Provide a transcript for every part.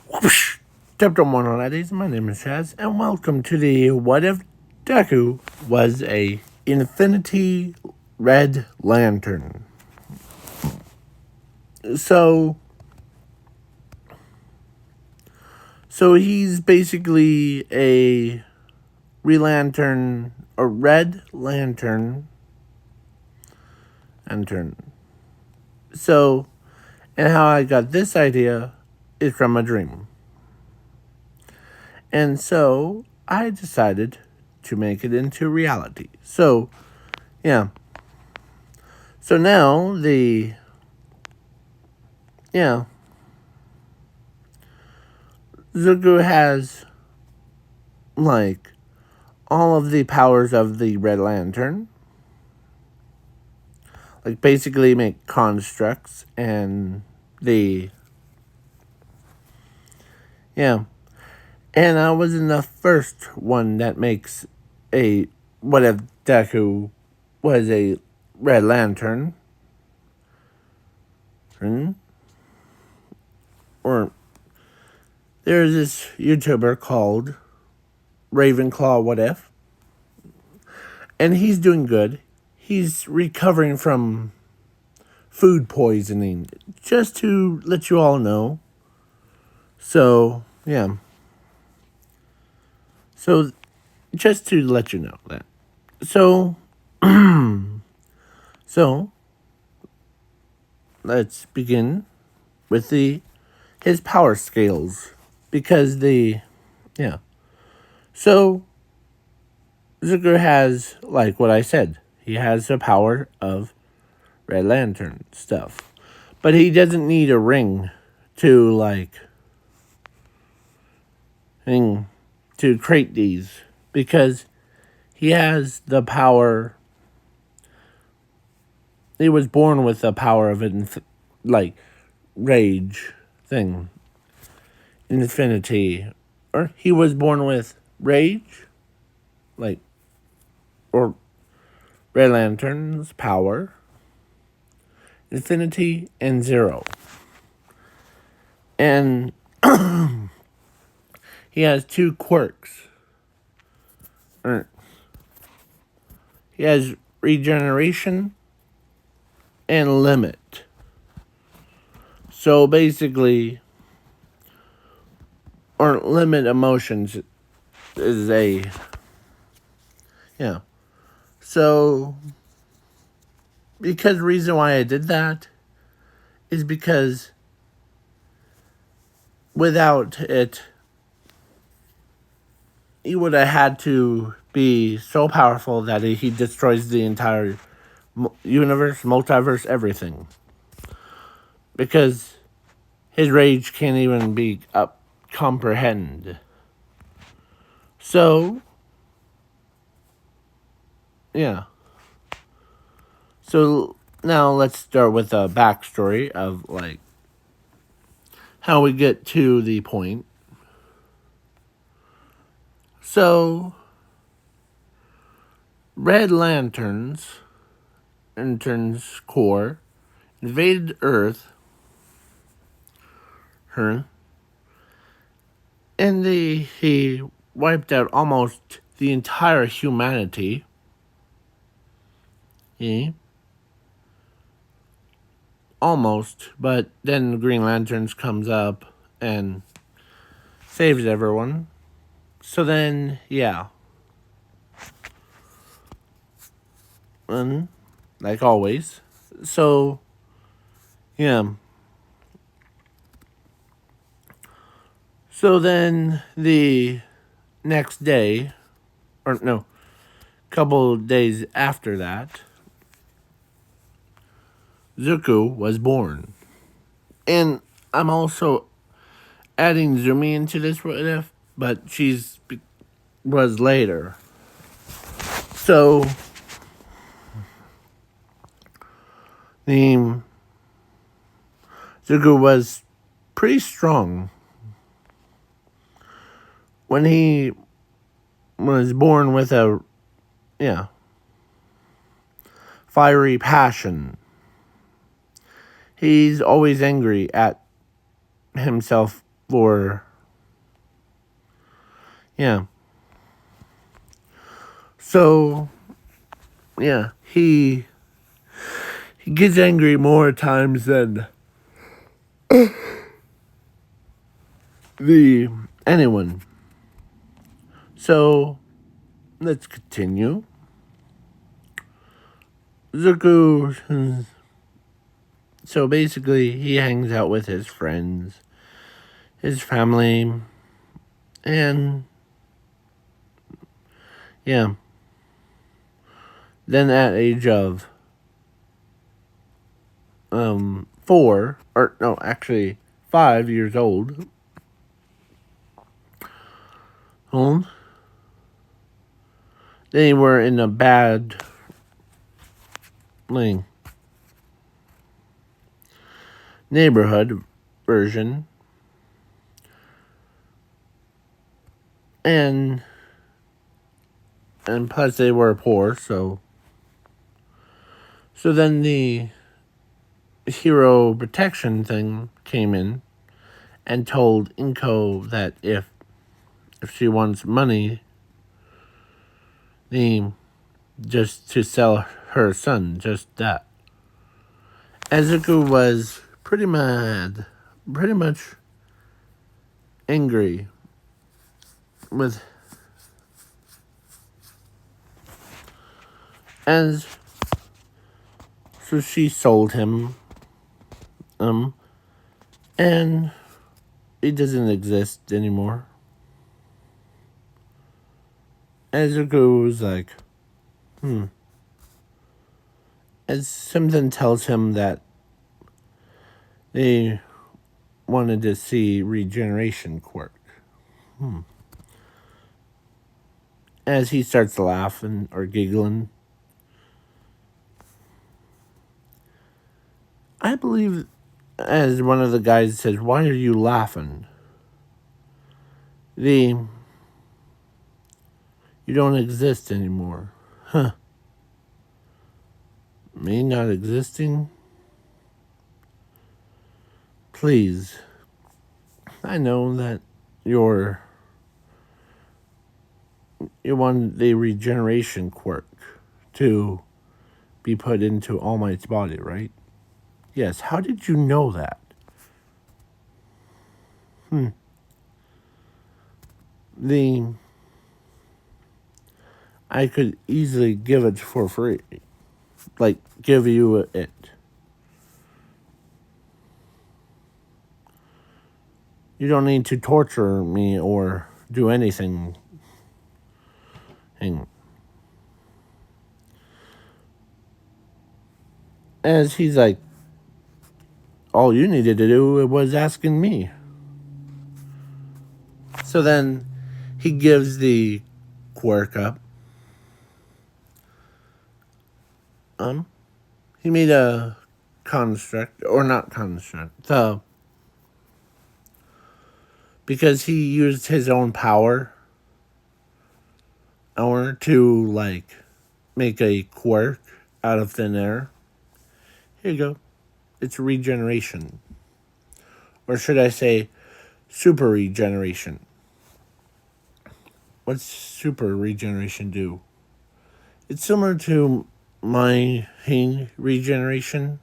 Whoosh! Chapter 1, ladies. My name is Chaz, and welcome to the What If Deku was a Infinity Red Lantern. So he's basically a red lantern. So, and how I got this idea is from a dream. And so I decided to make it into reality. So, yeah. So now Zuko has, like, all of the powers of the Red Lantern. Like, basically make constructs and yeah. And I wasn't the first one that makes a What If Deku was a Red Lantern. Or there's this YouTuber called Ravenclaw What If. And he's doing good. He's recovering from food poisoning. Just to let you all know. So, yeah. So, just to let you know that. So, let's begin with his power scales. Because So, Zuko has, like what I said, he has the power of Red Lantern stuff. But he doesn't need a ring to, to create these. Because he has the power. He was born with the power of rage thing. Infinity. Or he was born with rage. Or Red Lantern's power. Infinity and zero. And he has two quirks. He has regeneration and limit. So basically, or limit emotions is So, because the reason why I did that is because without it, he would have had to be so powerful that he destroys the entire universe, multiverse, everything. Because his rage can't even be comprehend. So, yeah. So now let's start with a backstory of how we get to the point. So, Red Lantern's core invaded Earth, and he wiped out almost the entire humanity. Almost, but then the Green Lanterns comes up and saves everyone. So then, yeah. And, like always. So, yeah. So then the next day, or no, couple days after that, Zuko was born. And I'm also adding Zumi into this what if, but was later. So the Zuko was pretty strong when he was born with a fiery passion. He's always angry at himself or yeah. So yeah, he gets angry more times than the anyone. So let's continue. Zuko. So basically, he hangs out with his friends, his family, and yeah. Then at age of 4, or no, actually 5 years old, they were in a bad like, neighborhood version, and plus they were poor, so then the hero protection thing came in and told Inko that if she wants money, just to sell her son, just that. Ezuku was pretty mad, pretty much angry with as so she sold him, and it doesn't exist anymore. Ezuku was like, as something tells him that they wanted to see regeneration quirk. As he starts laughing or giggling, I believe, as one of the guys says, "Why are you laughing?" You don't exist anymore. Huh. Me not existing? Please. I know that you want the regeneration quirk to be put into All Might's body, right? Yes. How did you know that? I could easily give it for free. Like, give you it. You don't need to torture me or do anything. As he's like, all you needed to do was asking me. So then he gives the quirk up. He made a construct, or not construct, because he used his own power to, like, make a quirk out of thin air. Here you go. It's regeneration. Or should I say, super regeneration. What's super regeneration do? It's similar to my regeneration,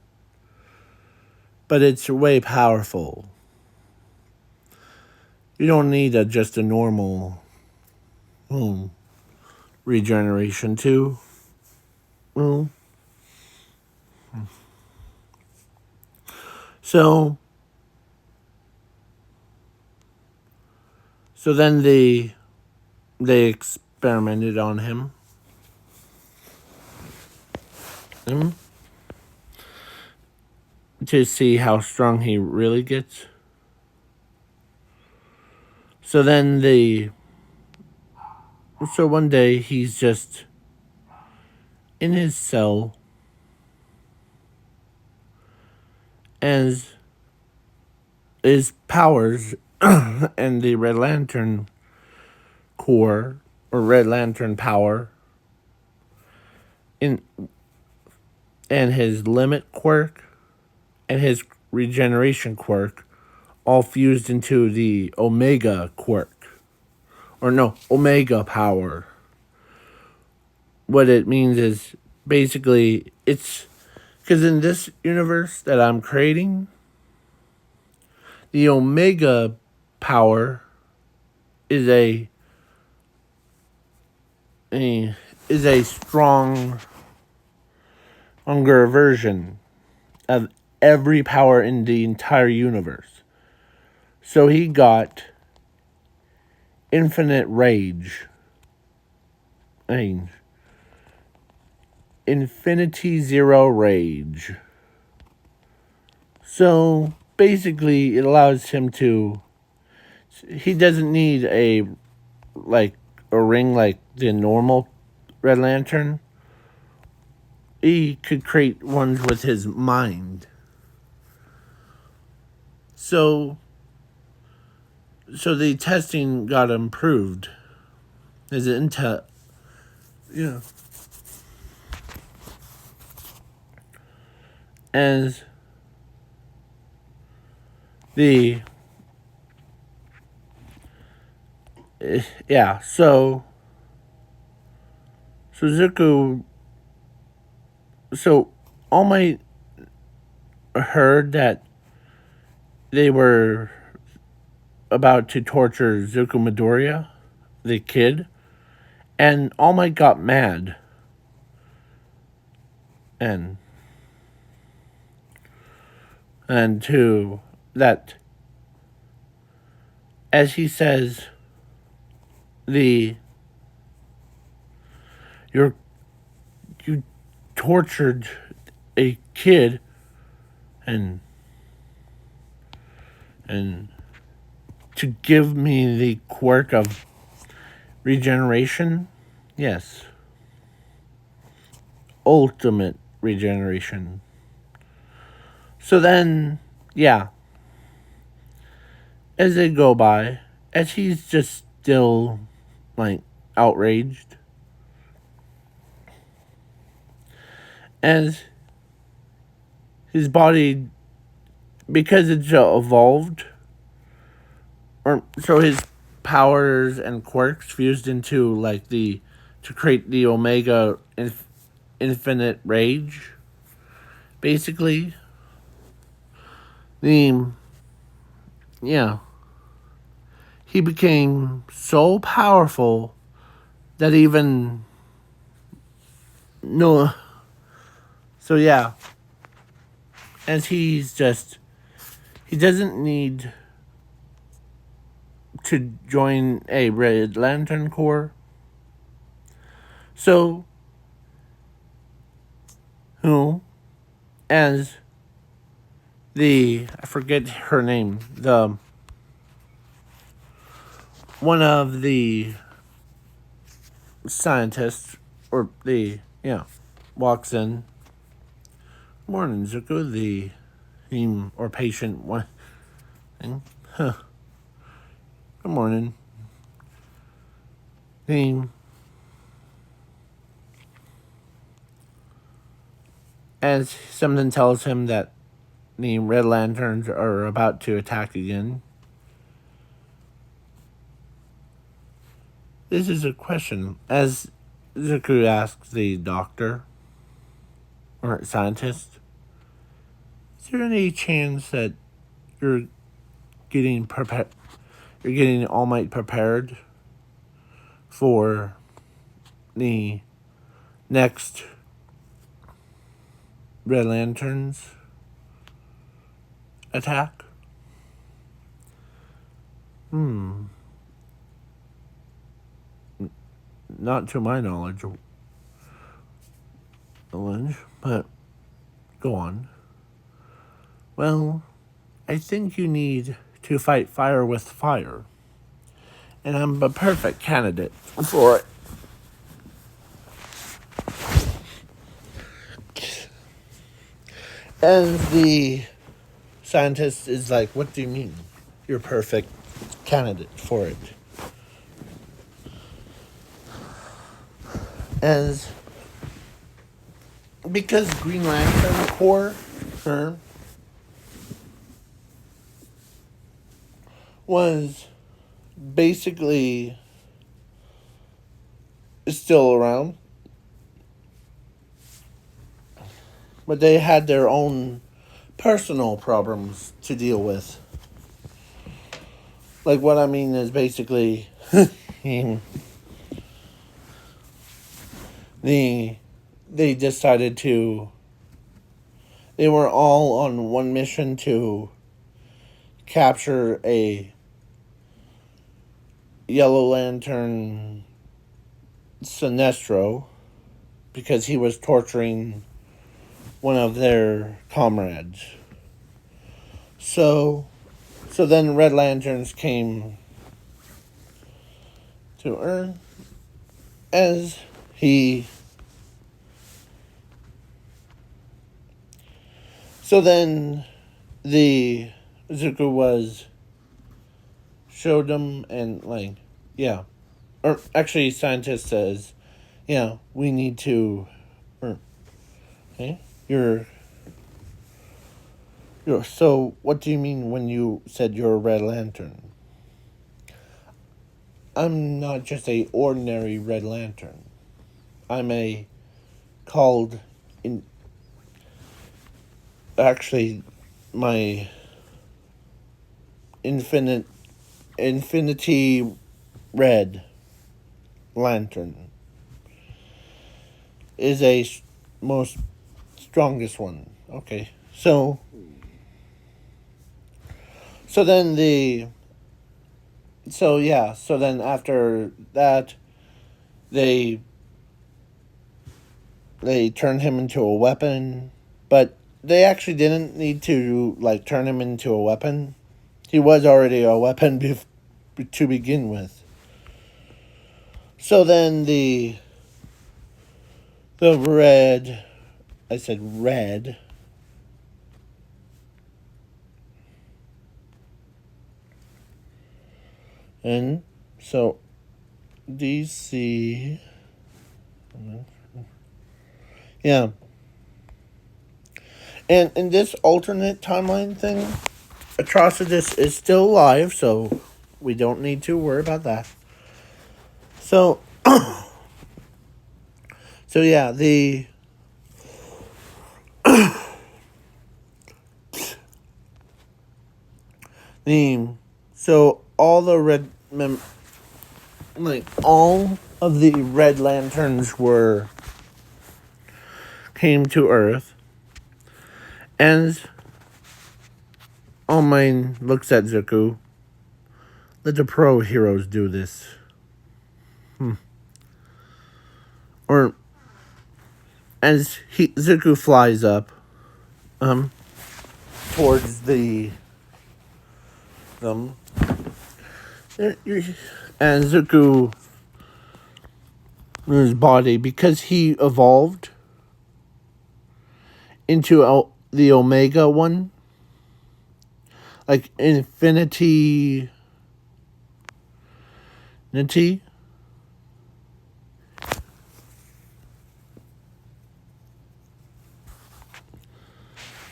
but it's way powerful. You don't need just a normal regeneration too. So then they experimented on him. To see how strong he really gets. So then so one day he's just in his cell as his powers and the Red Lantern core or Red Lantern power and his limit quirk and his regeneration quirk all fused into the Omega quirk. Or no, Omega power. What it means is basically it's because in this universe that I'm creating, the Omega power is a stronger version of every power in the entire universe. So he got infinite rage. Infinity Zero rage. So basically it allows him to, he doesn't need a ring like the normal Red Lantern. He could create ones with his mind. So the testing got improved. His intel, as the so Zuko. So All Might heard that they were about to torture Zuko Midoriya, the kid, and All Might got mad. And to that, as he says, you tortured a kid and to give me the quirk of regeneration. Yes, ultimate regeneration. So then, as they go by, as he's just still outraged, as his body, because it's evolved, or so his powers and quirks fused into to create the Omega infinite rage. Basically, he became so powerful that even no. So as he doesn't need to join a Red Lantern Corps. So as I forget her name, the one of the scientists, or walks in. Morning, Zuko, the team or patient one thing. Good morning. Team. As something tells him that the Red Lanterns are about to attack again. This is a question. As Zuko asks the doctor or scientist, is there any chance that you're getting prepared? You're getting All Might prepared for the next Red Lanterns attack? Not to my knowledge, but go on. Well, I think you need to fight fire with fire. And I'm a perfect candidate for it. And the scientist is like, what do you mean? You're a perfect candidate for it. As because Green Lantern Corps was basically still around, but they had their own personal problems to deal with. Like, what I mean is basically they decided to. They were all on one mission to capture a Yellow Lantern Sinestro because he was torturing one of their comrades. So then Red Lanterns came to Earth as he. So then the Zuko showed them and yeah. Or actually scientist says, yeah, we need to, okay, so what do you mean when you said you're a Red Lantern? I'm not just a ordinary Red Lantern. I'm called in actually my infinity red lantern is a most strongest one. Okay, so then after that they turned him into a weapon, but they actually didn't need to turn him into a weapon. He was already a weapon to begin with. So then the red, I said red, and so DC, yeah. And in this alternate timeline thing, Atrocitus is still alive, so we don't need to worry about that. So, yeah, so all the all of the Red Lanterns came to Earth, and All Might looks at Zuko. Let the pro heroes do this. Or as Zuko flies up, towards and Zuko, his body, because he evolved into the Omega one, like infinity.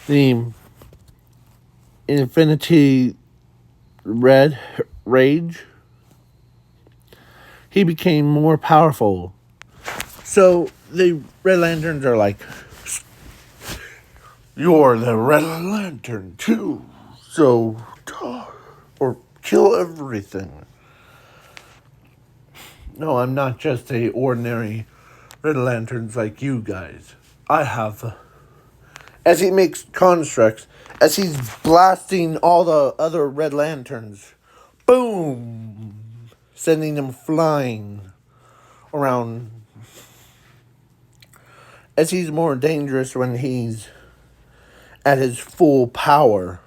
The Infinity Red Rage, he became more powerful. So the Red Lanterns are like, you're the Red Lantern too, so or kill everything. No, I'm not just a ordinary Red Lanterns like you guys. I have. As he makes constructs, as he's blasting all the other Red Lanterns, boom, sending them flying around. As he's more dangerous when he's at his full power.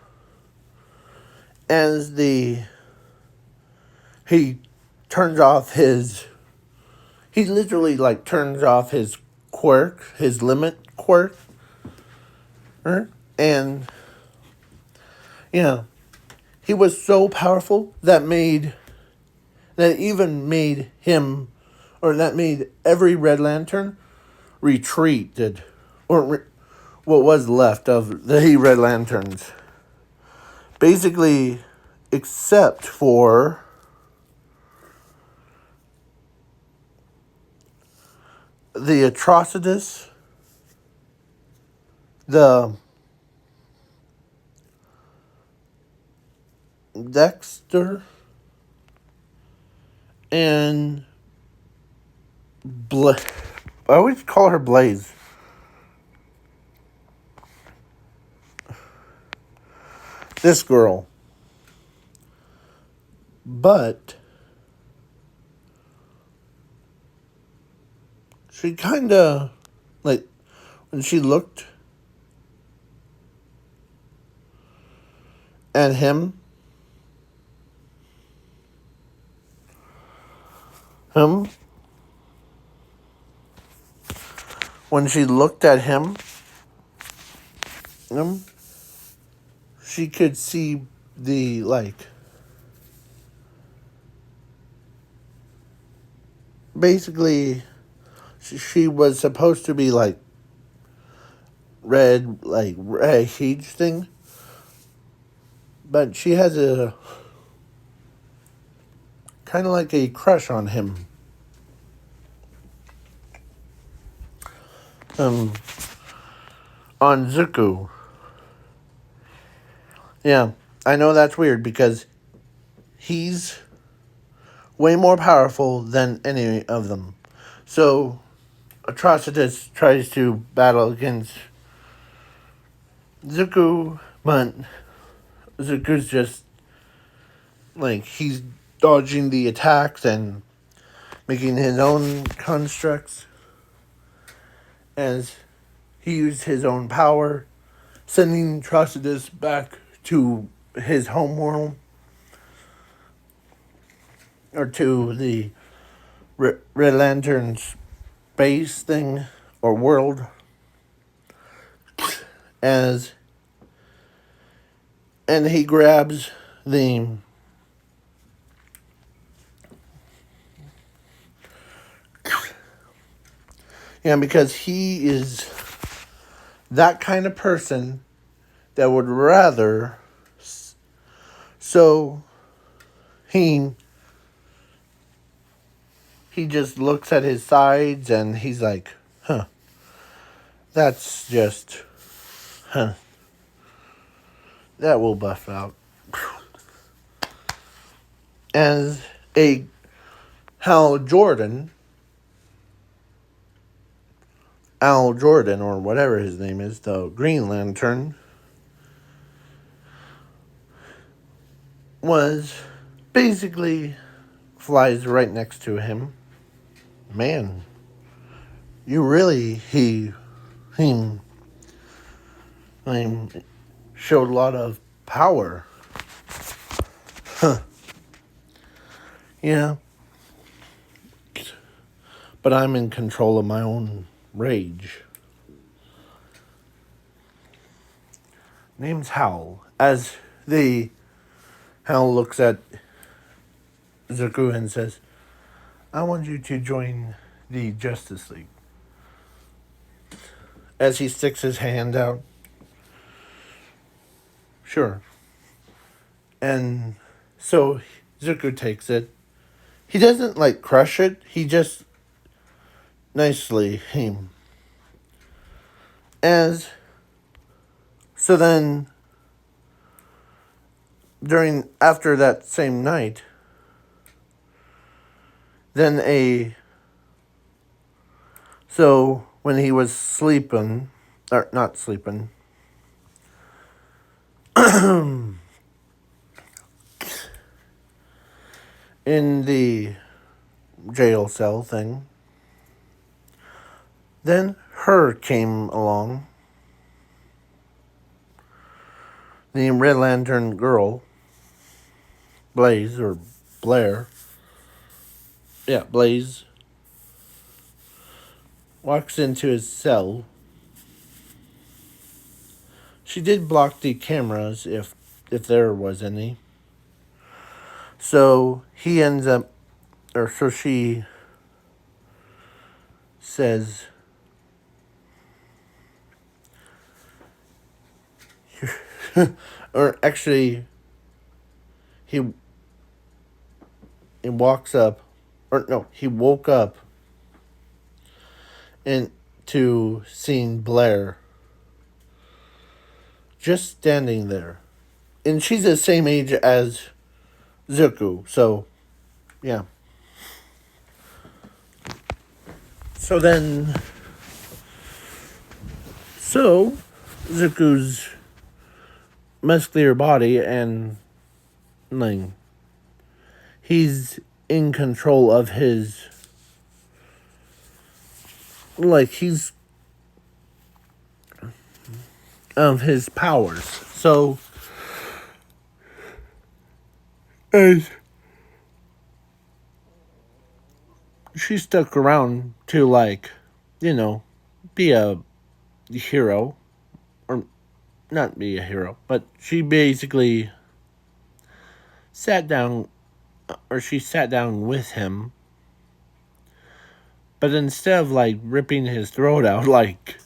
As he turns off he literally turns off his quirk, his limit quirk. And yeah, he was so powerful that made every Red Lantern retreated, or what was left of the Red Lanterns. Basically, except for the Atrocitus, the Dexter, and I always call her Blaze. This girl. But she kind of, like, when she looked at him, when she looked at him, she could see the, like, basically, she was supposed to be, like, red, like, a huge thing, but she has a, kind of like a crush on him. On Zuko. Yeah, I know that's weird because he's way more powerful than any of them. So, Atrocitus tries to battle against Zuko, but Zuko's just, like, he's dodging the attacks and making his own constructs as he used his own power, sending Atrocitus back to his homeworld, or to the Red Lantern's base thing, or world, and he grabs the because he is that kind of person that would rather, so he just looks at his sides and he's like, that's just, that will buff out. As Al Jordan, or whatever his name is, the Green Lantern, was basically flies right next to him. Man, you really, he showed a lot of power. Yeah. But I'm in control of my own rage. Name's Howl. As Howl looks at Zuko and says, I want you to join the Justice League. As he sticks his hand out. Sure. And so Zuko takes it. He doesn't, like, crush it. He just nicely so then after that same night, then so when he was sleeping, or not sleeping, in the jail cell thing, then her came along, the Red Lantern girl, Blaze, or Blair, Blaze, walks into his cell. She did block the cameras if there was any. So he ends up, or so she says, or actually, he walks up, or no, he woke up into seeing Blair just standing there. And she's the same age as Zuko, so yeah. So Zuko's muscular body and like he's in control of his he's of his powers. So as she stuck around to be a hero, or not be a hero, but she basically sat down with him, but instead of ripping his throat out like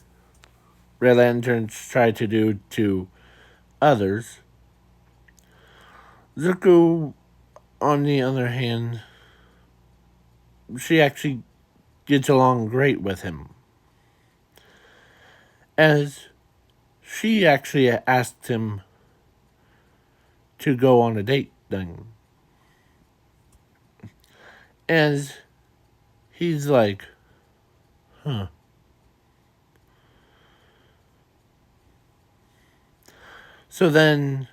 Red Lanterns try to do to others, Zuko, on the other hand, she actually gets along great with him, as she actually asked him to go on a date thing. As he's like, huh. So then,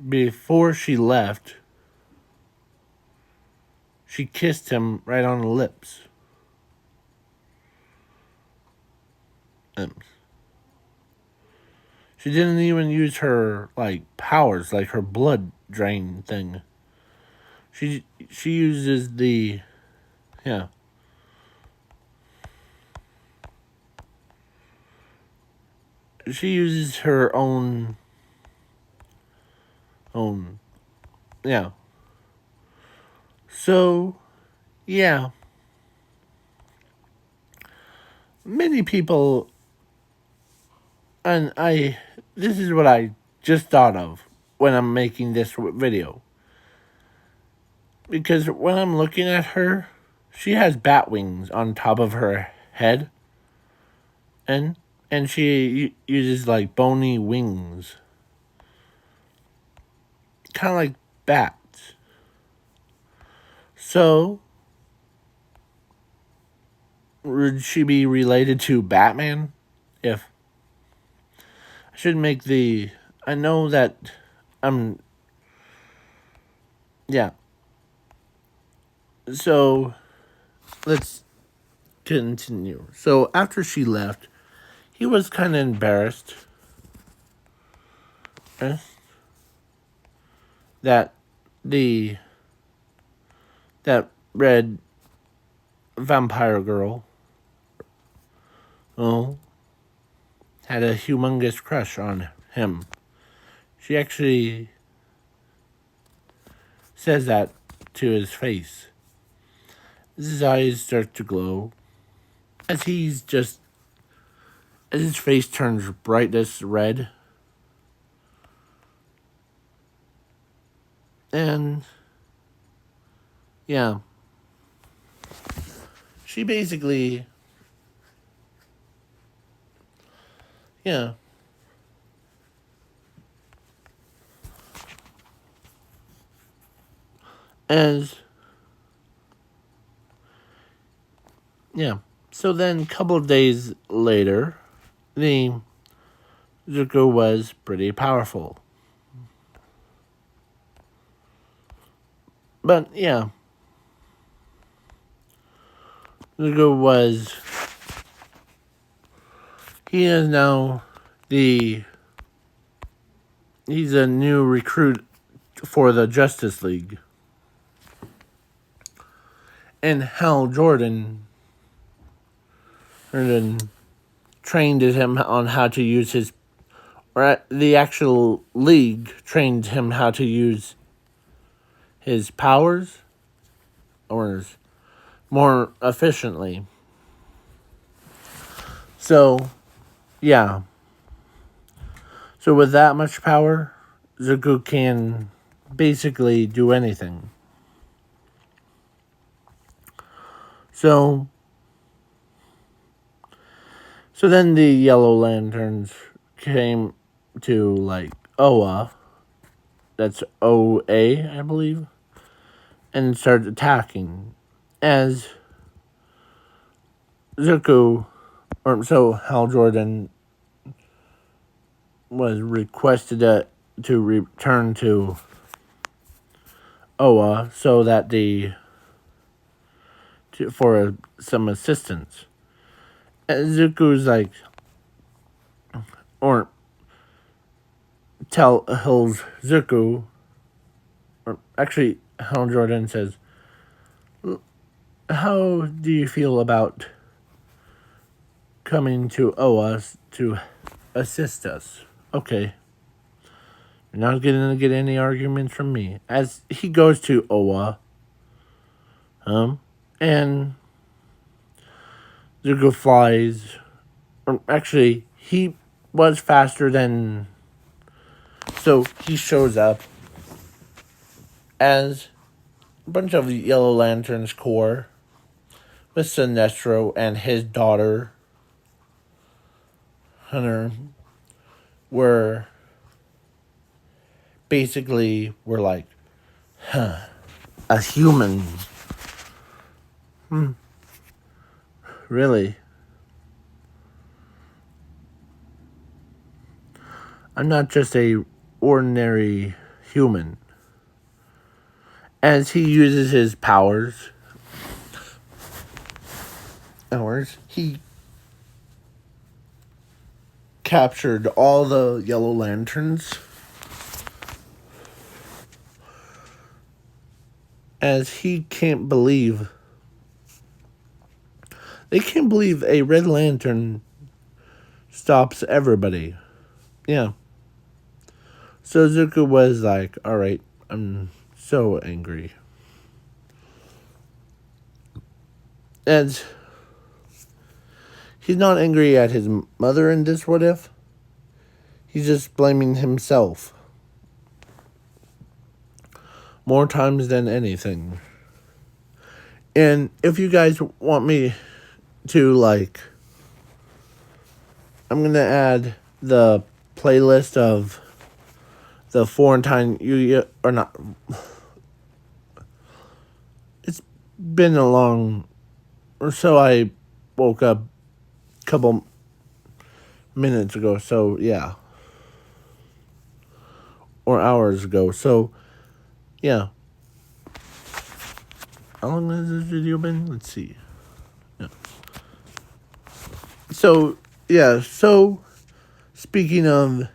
before she left, she kissed him right on the lips. She didn't even use her powers, like her blood drain thing. She uses the she uses her own So many people, and this is what I just thought of when I'm making this video. Because when I'm looking at her, she has bat wings on top of her head. And she uses bony wings. Kind of like bats. So, would she be related to Batman? If I should make I know that So, let's continue. So, after she left, he was kind of embarrassed that that red vampire girl had a humongous crush on him. She actually says that to his face. His eyes start to glow as his face turns brightest red. And she basically as so then a couple of days later, the Zuko was pretty powerful. But Zuko was, he is now he's a new recruit for the Justice League. And Hal Jordan trained him on how to use the actual league trained him how to use his powers or more efficiently. So, So with that much power, Zuko can basically do anything. So then the Yellow Lanterns came to, like, Oa. That's OA, I believe. And started attacking. As Zuko, so Hal Jordan was requested to return to Oa so that for some assistance. And Zuko's like, or tells Zuko, or actually Hal Jordan says, how do you feel about coming to Oa to assist us? Okay. You're not going to get any arguments from me. As he goes to Oa, and Zuko flies. Actually, he was faster than... So he shows up as a bunch of Yellow Lanterns Corps with Sinestro and his daughter, Hunter, were like, a human. Really? I'm not just a ordinary human. As he uses his powers, he captured all the Yellow Lanterns. As they can't believe a Red Lantern stops everybody. Yeah. So Zuko was like, alright, I'm so angry. And he's not angry at his mother in this what if. He's just blaming himself. More times than anything. And if you guys want me to, like, I'm going to add the playlist of the Florentine, or not. It's been a long, or so I woke up a couple minutes ago, so yeah. Or hours ago, so yeah. How long has this video been? Let's see. Yeah. So, yeah, speaking of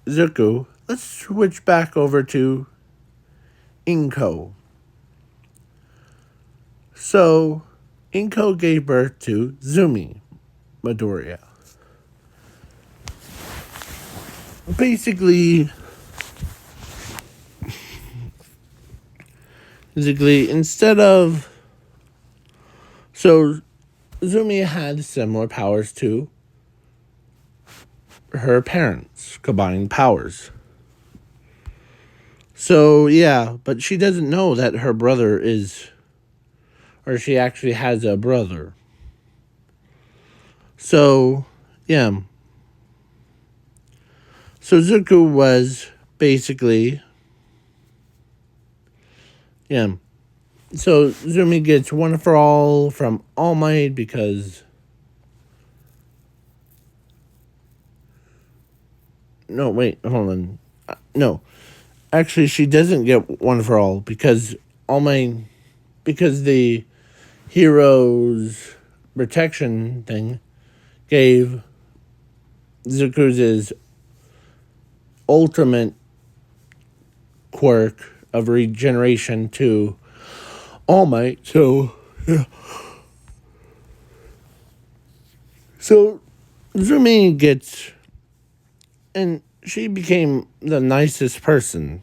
Zuko, let's switch back over to Inko. So, Inko gave birth to Zumi Midoriya. Basically, instead of... So, Zumi had similar powers to her parents, combined powers. So, yeah, but she doesn't know that her brother is... Or she actually has a brother. So, yeah. So, Zuko was basically... Yeah. So, Zumi gets one for all from All Might because... No, wait, hold on. No. Actually, she doesn't get one for all because All Might... Because the hero's protection thing gave Zuko's ultimate quirk of regeneration to All Might. So, yeah. So, Zumi gets... And she became the nicest person.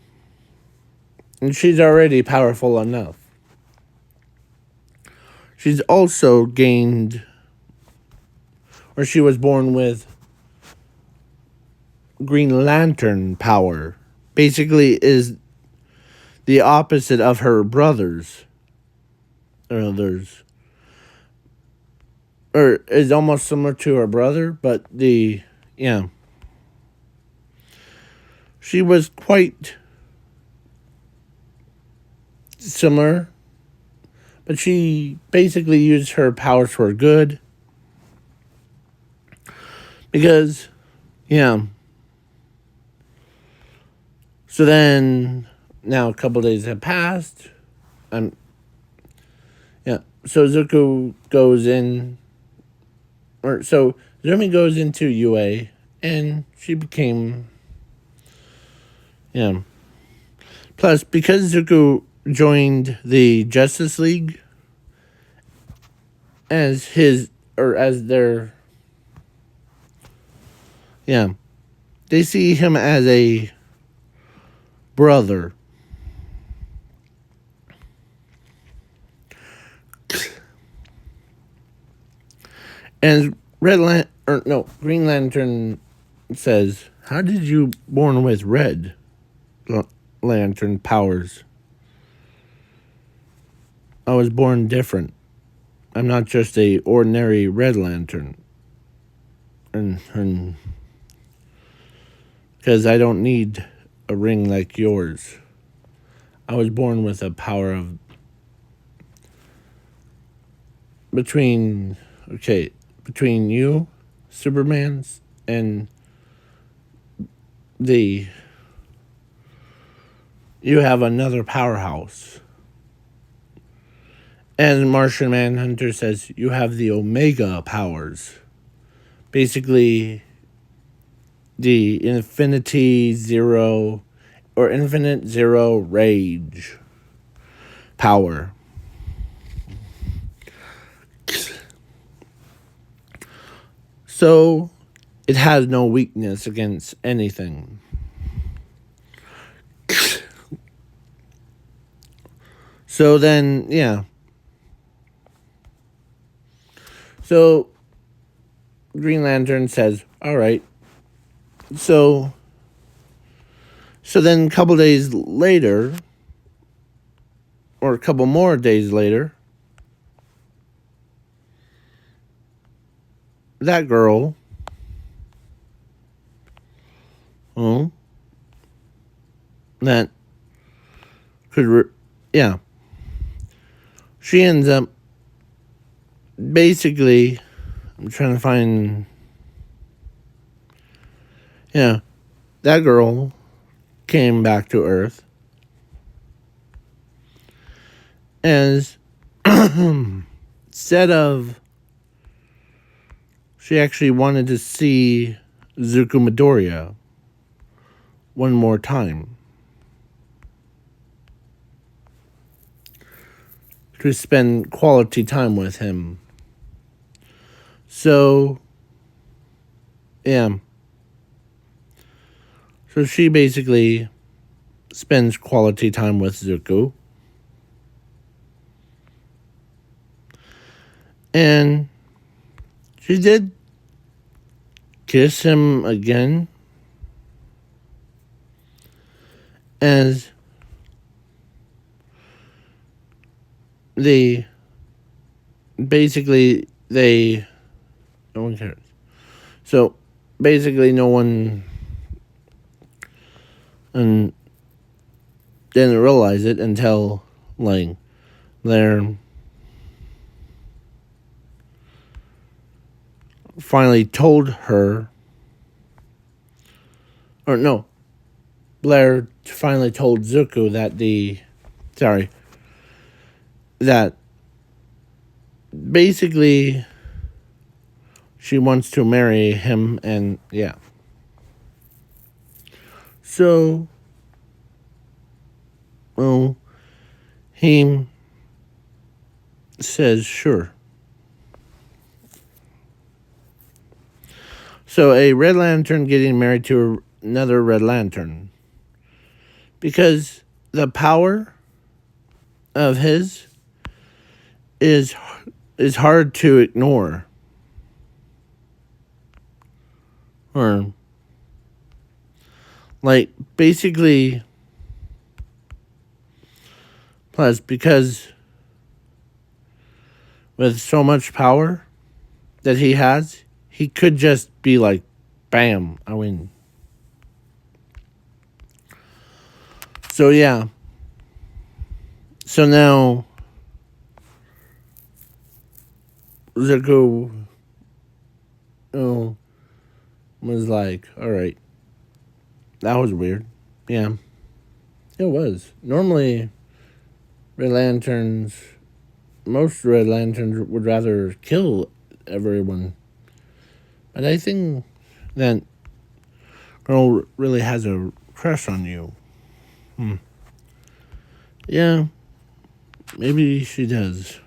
And she's already powerful enough. She's also gained... Or she was born with Green Lantern power. Basically is the opposite of her brothers. Or is almost similar to her brother, but she was quite similar, but she basically used her powers for good. Because, so then, now a couple days have passed. So Zuko goes in, so Zumi goes into UA, and she became, Plus, because Zuko joined the Justice League as their, they see him as a brother. And Green Lantern says, "How did you born with red lantern powers?" "I was born different. I'm not just a ordinary red lantern. And because I don't need a ring like yours. I was born with a power of between you, Superman's, and you have another powerhouse." And Martian Manhunter says, "You have the Omega powers." Basically, the Infinity Zero or Infinite Zero Rage power. So, it has no weakness against anything. So then, So, Green Lantern says, "All right." So then a couple days later, or a couple more days later, that girl, that could, she ends up basically, I'm trying to find, that girl came back to Earth as, instead of, she actually wanted to see Zuko Midoriya one more time. To spend quality time with him. So, So she basically spends quality time with Zuko. And she did kiss him again. As no one cares. So basically no one didn't realize it until Blair finally told her, Blair finally told Zuko that basically she wants to marry him, and So, he says sure. So a Red Lantern getting married to another Red Lantern. Because the power of his is hard to ignore. Or basically Plus, because with so much power that he has, he could just be like, bam, I win. So, yeah. So now, Zuko was like, alright, that was weird. Yeah, it was. Normally, most Red Lanterns would rather kill everyone. But I think that girl really has a crush on you. Yeah, maybe she does.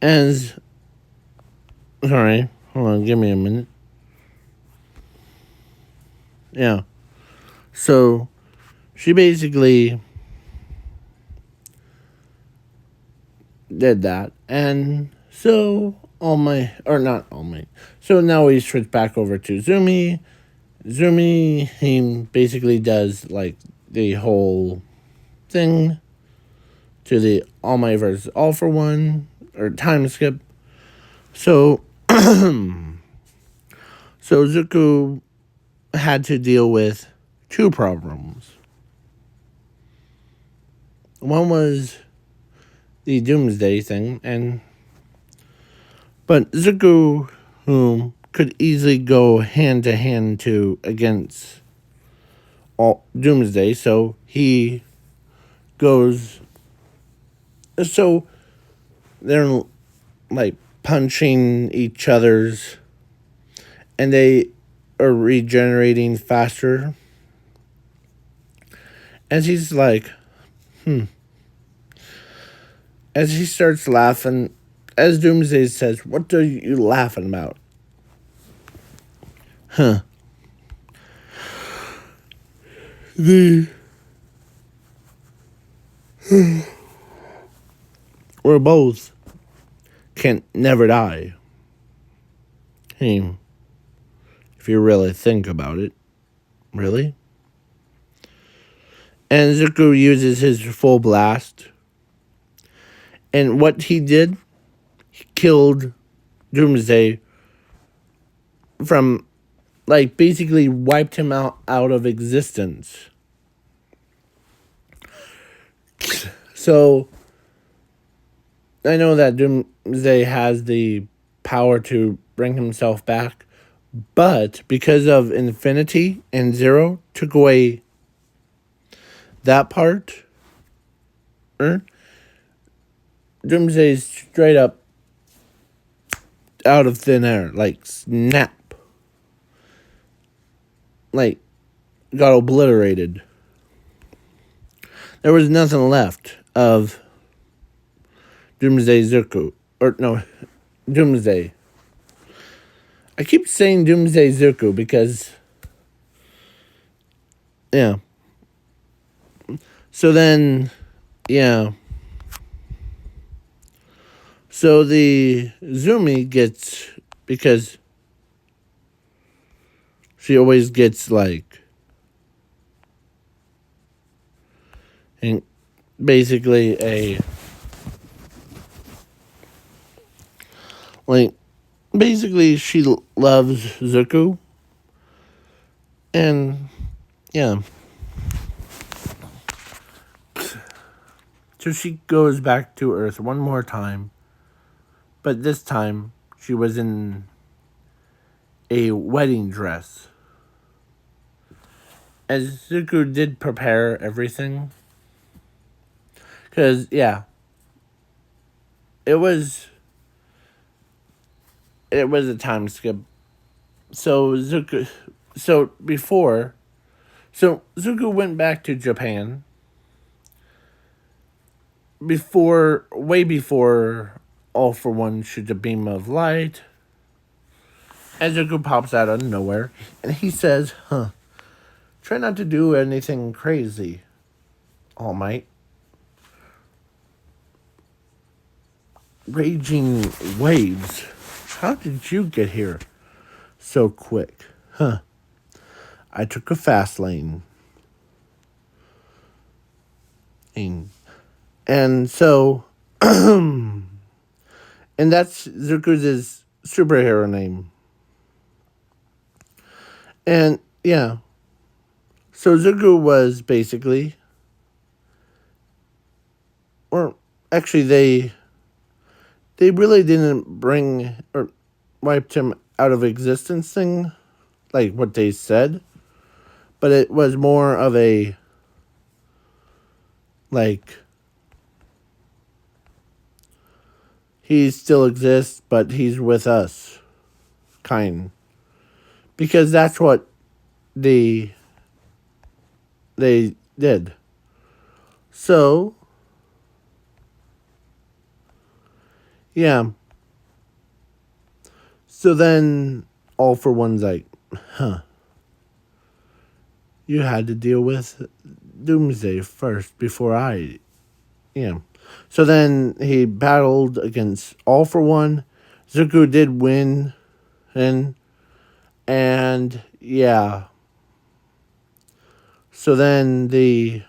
Sorry, hold on, give me a minute. Yeah. So, she basically did that. And so, so now we switch back over to Zumi. Zumi, he basically does, like, the whole thing to the All Might versus All for One, or time skip. So, Zuko had to deal with two problems. One was the Doomsday thing, but Zuko, who could easily go hand to hand against all Doomsday, so he goes. So they're like punching each other's, and they are regenerating faster. As he's like, as he starts laughing, as Doomsday says, "What are you laughing about?" We're both can never die. Hey, if you really think about it. Really? And Zuko uses his full blast. And what he did, he killed Doomsday from, like, basically wiped him out of existence. So, I know that Doomsday has the power to bring himself back, but because of Infinity and Zero took away that part, Doomsday's straight up out of thin air, like snap. Like, got obliterated. There was nothing left of Doomsday Zuko. Doomsday. I keep saying Doomsday Zuko because, yeah. So then, yeah. So the Zumi gets, because she always gets, like, basically basically she loves Zuko. And, yeah. So she goes back to Earth one more time. But this time, she was in a wedding dress. As Zuko did prepare everything. Because, yeah. It was a time skip. So Zuko went back to Japan way before All for One shoots a beam of light. And Zuko pops out of nowhere, and he says, try not to do anything crazy, All Might. Raging waves. How did you get here so quick? I took a fast lane. And so, and that's Zuku's superhero name. And yeah, so Zuku was basically, or actually they really didn't bring or wiped him out of existence thing, like what they said, but it was more of a, like, he still exists, but he's with us, kind. Because that's what they did. So, yeah. So then, All for One's like, you had to deal with Doomsday first before I. Yeah. So then he battled against All for One. Zuko did win. And yeah. So then Zumi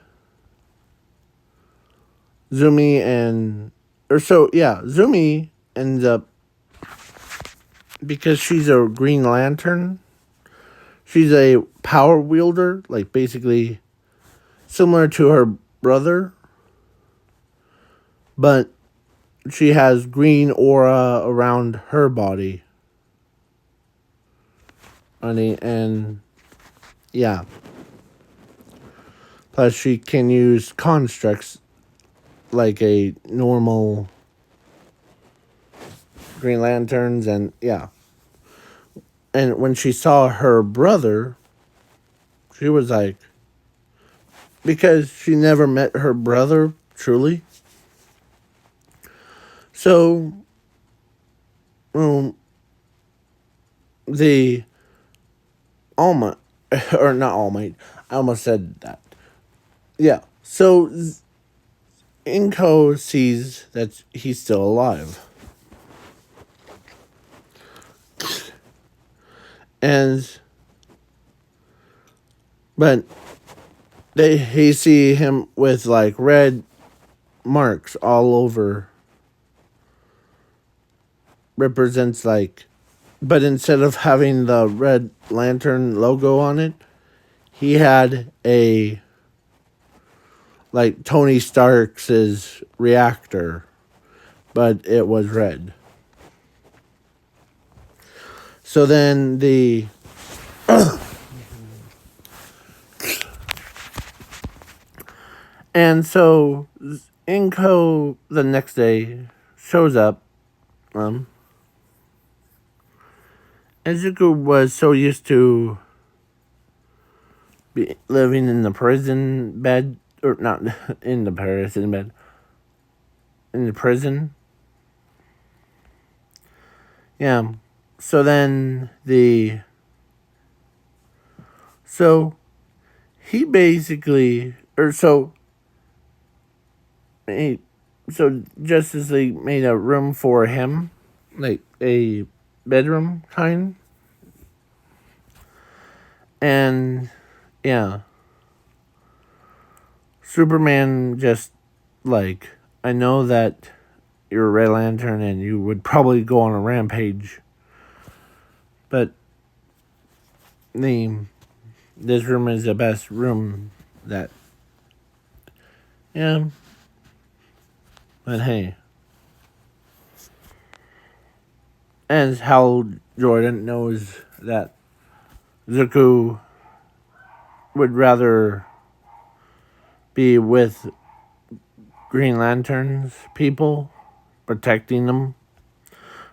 ends up, because she's a Green Lantern, she's a power wielder, like basically similar to her brother, but she has green aura around her body. And yeah. Plus she can use constructs like a normal Green Lanterns, and yeah. And when she saw her brother, she was like, because she never met her brother truly. So, the All Might, or not All Might, I almost said that. Yeah. So, Inko sees that he's still alive. But he see him with like red marks all over. Represents like, but instead of having the Red Lantern logo on it, he had a, like Tony Stark's reactor, but it was red. So then and so Inko the next day shows up. And Zuko was so used to living in the prison bed, or not in the prison bed, in the prison. Yeah. So then so he basically, so Justice League made a room for him, like a bedroom kind. And yeah, Superman just like, I know that you're a Red Lantern and you would probably go on a rampage, but this room is the best room that, yeah. But hey, and Hal Jordan knows that Zuko would rather be with Green Lantern's people, protecting them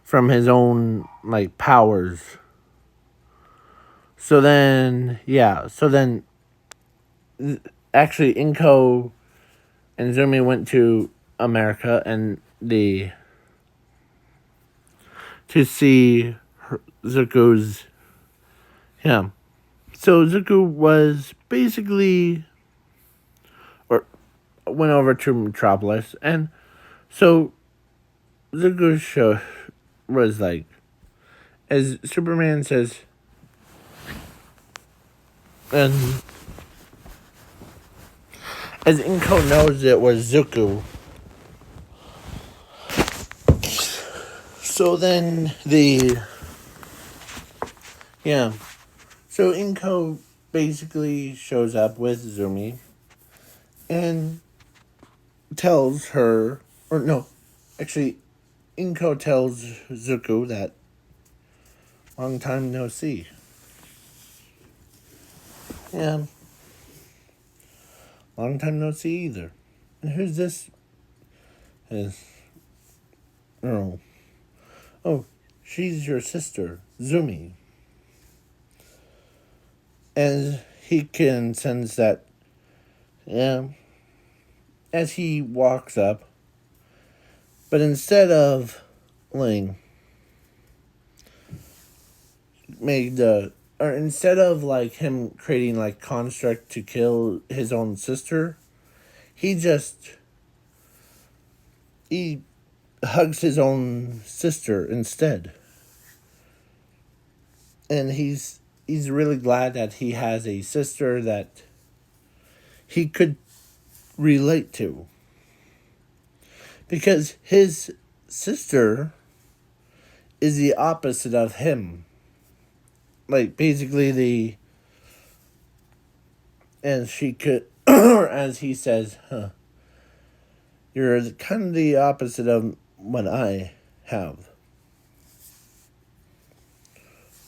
from his own like powers. So then, actually Inko and Zumi went to America and to see Zuko's, yeah. So Zuko was basically, or went over to Metropolis, and so Zuko's show was like, as Superman says, as Inko knows it was Zuko. So then so Inko basically shows up with Zumi and tells her, or no, actually, Inko tells Zuko that long time no see. Yeah, long time no see either. And who's this? Oh, oh, she's your sister, Zumi. And he can sense that, yeah, as he walks up. But instead of like instead of like him creating like construct to kill his own sister, he hugs his own sister instead. And he's really glad that he has a sister that he could relate to. Because his sister is the opposite of him. Like, basically and she could, as he says, you're kind of the opposite of what I have.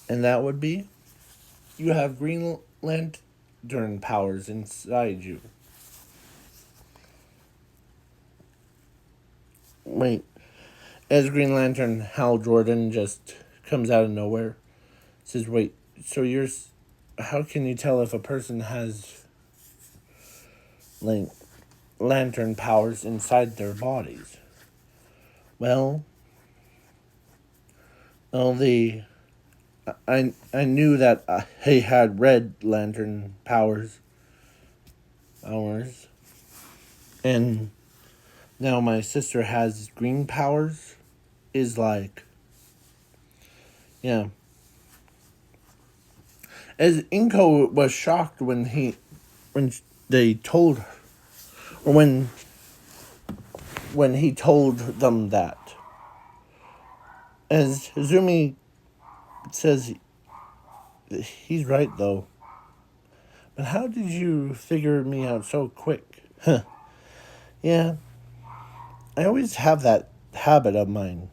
And that would be, you have Green Lantern powers inside you. Wait, as Green Lantern, Hal Jordan just comes out of nowhere. Says, wait, so how can you tell if a person has, like, lantern powers inside their bodies? Well, I knew that he had red lantern powers, and now my sister has green powers. Is like, yeah. As Inko was shocked when they told her, or when he told them that. As Zumi says, he's right though. But how did you figure me out so quick? Huh. Yeah, I always have that habit of mine.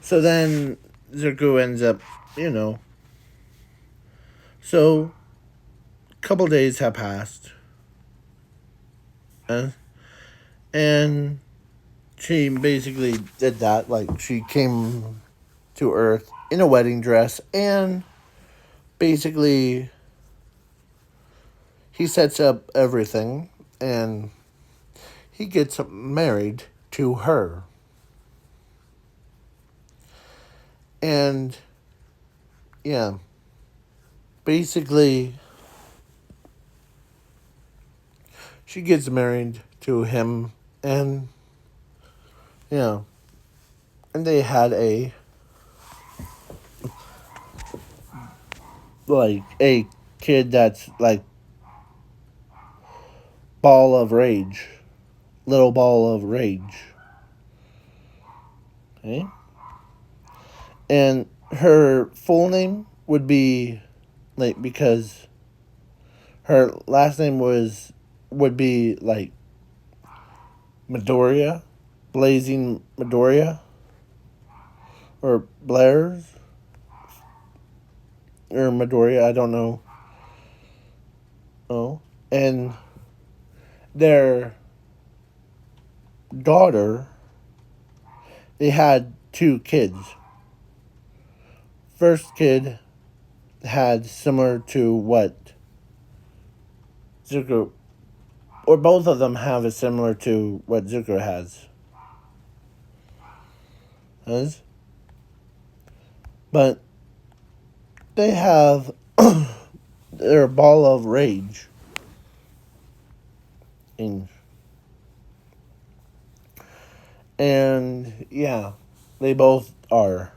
So then Zuko ends up, So, a couple days have passed. And she basically did that. Like, she came to Earth in a wedding dress, and basically he sets up everything, and he gets married to her. And yeah, basically she gets married to him, and yeah, and they had a kid that's like little ball of rage. Okay? And her full name would be, like, because her last name would be like Midoriya, Blazing Midoriya, or Blair's, or Midoriya, I don't know. Oh, and their daughter, they had 2 kids. First kid had similar to what Zuko, or both of them have a similar to what Zuko has. But they have their ball of rage. And yeah, they both are.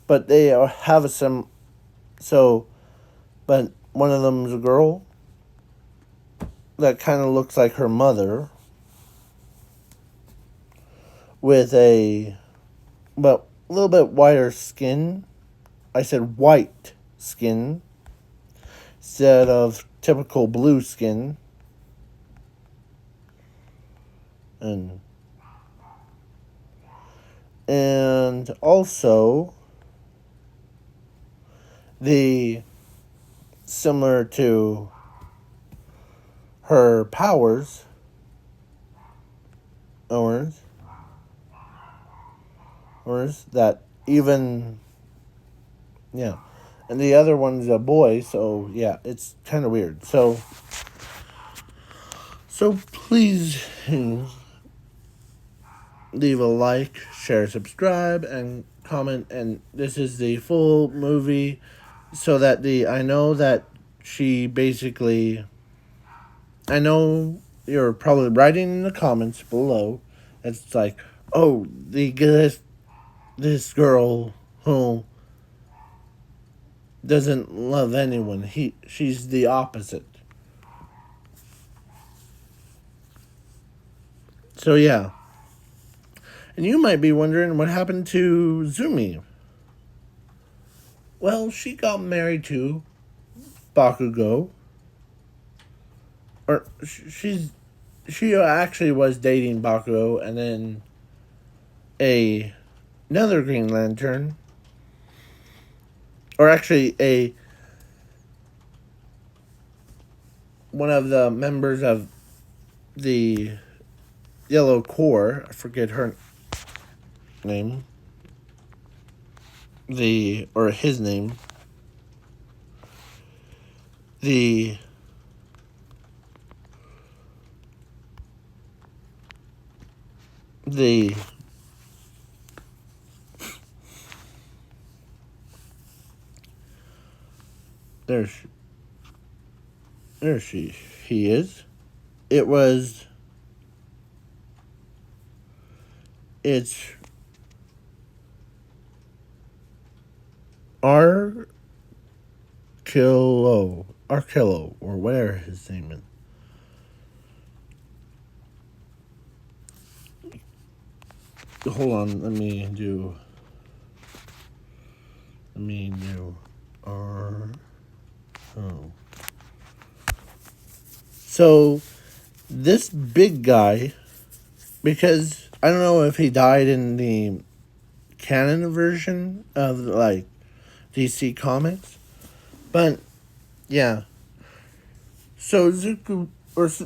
But they have but one of them's a girl, that kind of looks like her mother with a little bit whiter skin. I said white skin instead of typical blue skin. And also the similar to her powers owners that even and the other one's a boy, so yeah, it's kind of weird. So please leave a like, share, subscribe, and comment. And this is the full movie, so that I know that she basically. I know you're probably writing in the comments below. It's like, oh, this girl who doesn't love anyone. She's the opposite. So yeah. And you might be wondering what happened to Zumi. Well, she got married to Bakugo. Or she actually was dating Bakugo, and then another Green Lantern, or actually one of the members of the Yellow Corps. I forget her name. His name. The there he is. It's Arkillo, or whatever his name is. Hold on, let me do R. Oh. So this big guy, because I don't know if he died in the canon version of like DC Comics, but yeah. So Zuko,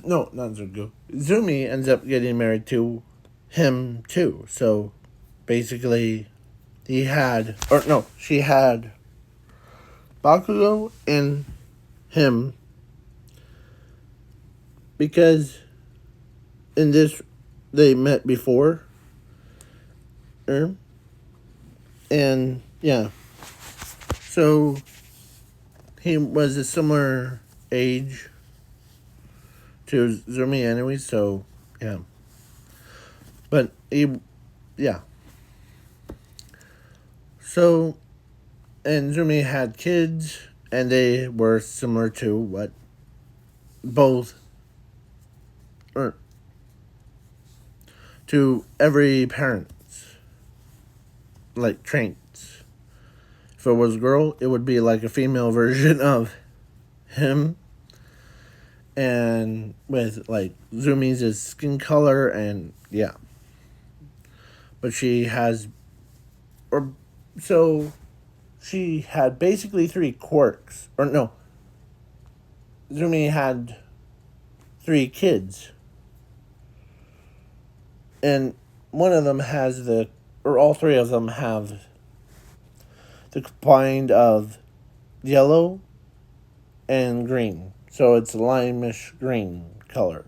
no, not Zuko. Zumi ends up getting married to him too. So basically, she had Bakugo and him, because in this they met before, and yeah, so he was a similar age to Zumi anyway. So yeah, but yeah. So, and Zumi had kids, and they were similar to what both, or to every parent's like traits. If it was a girl, it would be like a female version of him, and with like Zumi's skin color, and yeah. But she has, or so she had basically three quirks, or no. Zumi had 3 kids, and one of them has all 3 of them have the combined of yellow and green. So it's limeish green color.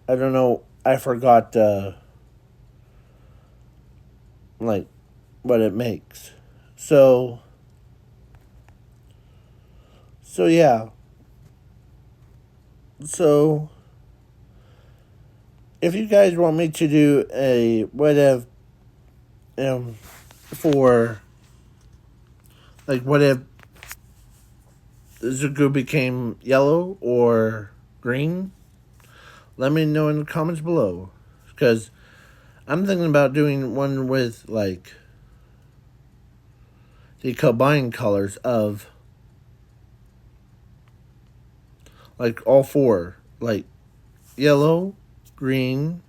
I don't know. I forgot like what it makes. So yeah. So if you guys want me to do a what if for like what if Zuko became yellow or green? Let me know in the comments below. Because I'm thinking about doing one with, like, the combined colors of, like, all four. Like, yellow, green,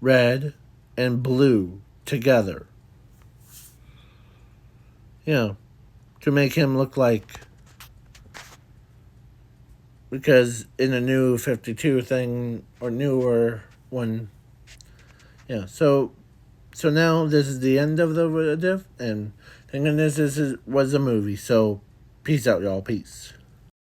red, and blue together. To make him look like, because in a new 52 thing, or newer one, so now this is the end of the diff, and thank goodness this was a movie, so peace out, y'all, peace.